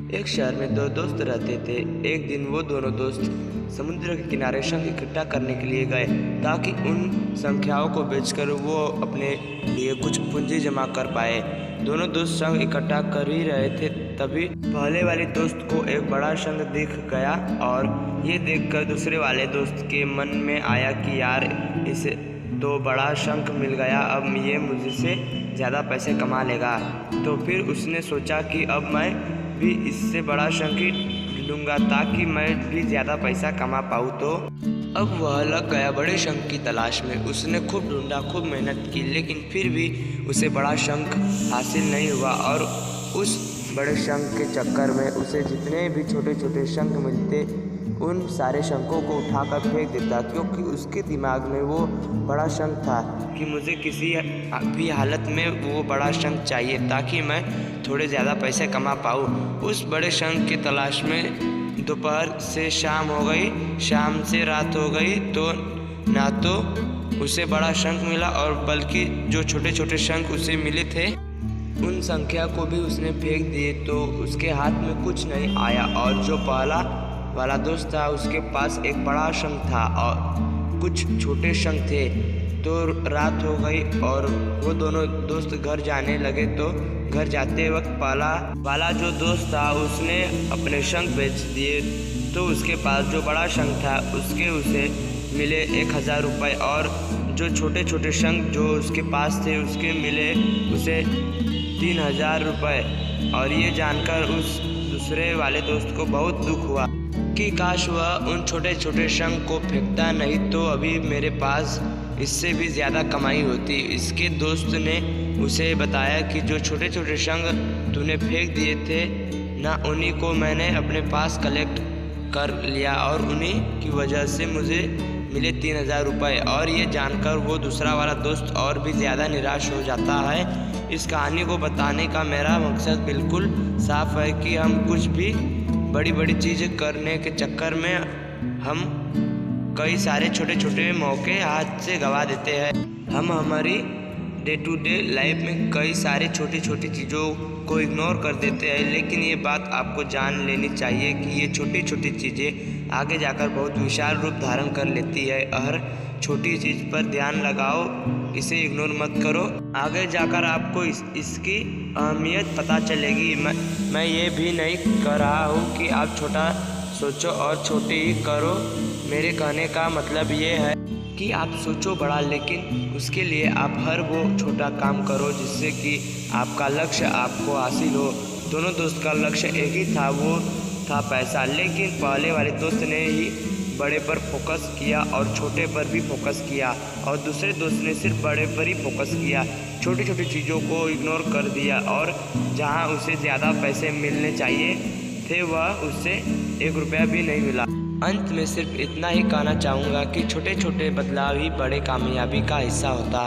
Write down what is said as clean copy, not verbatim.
एक शहर में दो दोस्त रहते थे। एक दिन वो दोनों दोस्त समुद्र के किनारे शंख इकट्ठा करने के लिए गए ताकि उन संख्याओं को बेचकर वो अपने लिए कुछ पूंजी जमा कर पाए। दोनों दोस्त शंख इकट्ठा कर ही रहे थे, तभी पहले वाले दोस्त को एक बड़ा शंख दिख गया और ये देखकर दूसरे वाले दोस्त के मन में आया कि यार, इसे तो बड़ा शंख मिल गया, अब ये मुझसे ज़्यादा पैसे कमा लेगा। तो फिर उसने सोचा कि अब मैं भी इससे बड़ा शंख ही ढूंढूंगा ताकि मैं भी ज़्यादा पैसा कमा पाऊँ। तो अब वह लग गया बड़े शंख की तलाश में। उसने खूब ढूंढा, खूब मेहनत की, लेकिन फिर भी उसे बड़ा शंख हासिल नहीं हुआ और उस बड़े शंख के चक्कर में उसे जितने भी छोटे छोटे शंख मिलते उन सारे शंखों को उठाकर फेंक देता, क्योंकि उसके दिमाग में वो बड़ा शंख था कि मुझे किसी भी हालत में वो बड़ा शंख चाहिए ताकि मैं थोड़े ज़्यादा पैसे कमा पाऊँ। उस बड़े शंख की तलाश में दोपहर से शाम हो गई, शाम से रात हो गई, तो ना तो उसे बड़ा शंख मिला और बल्कि जो छोटे छोटे शंख उसे मिले थे उन संख्या को भी उसने फेंक दिए, तो उसके हाथ में कुछ नहीं आया। और जो पहला वाला दोस्त था उसके पास एक बड़ा शंख था और कुछ छोटे शंख थे। तो रात हो गई और वो दोनों दोस्त घर जाने लगे। तो घर जाते वक्त पहला वाला जो दोस्त था उसने अपने शंख बेच दिए, तो उसके पास जो बड़ा शंख था उसके उसे मिले 1000 रुपये और जो छोटे छोटे शंख जो उसके पास थे उसके मिले उसे 3000 रुपये। और ये जानकर उस दूसरे वाले दोस्त को बहुत दुख हुआ कि काश वह उन छोटे छोटे शंख को फेंकता, नहीं तो अभी मेरे पास इससे भी ज़्यादा कमाई होती। इसके दोस्त ने उसे बताया कि जो छोटे छोटे शंख तूने फेंक दिए थे ना, उन्हीं को मैंने अपने पास कलेक्ट कर लिया और उन्हीं की वजह से मुझे मिले 3000 रुपये। और ये जानकर वो दूसरा वाला दोस्त और भी ज़्यादा निराश हो जाता है। इस कहानी को बताने का मेरा मकसद बिल्कुल साफ है कि हम कुछ भी बड़ी बड़ी चीज़ें करने के चक्कर में हम कई सारे छोटे छोटे मौके हाथ से गंवा देते हैं। हम हमारी डे टू डे लाइफ में कई सारे छोटी छोटी चीज़ों को इग्नोर कर देते हैं, लेकिन ये बात आपको जान लेनी चाहिए कि ये छोटी छोटी चीज़ें आगे जाकर बहुत विशाल रूप धारण कर लेती है। हर छोटी चीज़ पर ध्यान लगाओ, इसे इग्नोर मत करो, आगे जाकर आपको इसकी अहमियत पता चलेगी। मैं ये भी नहीं कह रहा हूँ कि आप छोटा सोचो और छोटी ही करो। मेरे कहने का मतलब ये है कि आप सोचो बड़ा, लेकिन उसके लिए आप हर वो छोटा काम करो जिससे कि आपका लक्ष्य आपको हासिल हो। दोनों दोस्त का लक्ष्य एक ही था, वो था पैसा, लेकिन पहले वाले दोस्त ने ही बड़े पर फोकस किया और छोटे पर भी फोकस किया और दूसरे दोस्त ने सिर्फ बड़े पर ही फोकस किया, छोटी छोटी चीज़ों को इग्नोर कर दिया और जहां उसे ज़्यादा पैसे मिलने चाहिए थे वह उससे 1 रुपया भी नहीं मिला। अंत में सिर्फ इतना ही कहना चाहूँगा कि छोटे छोटे बदलाव ही बड़े कामयाबी का हिस्सा होता है।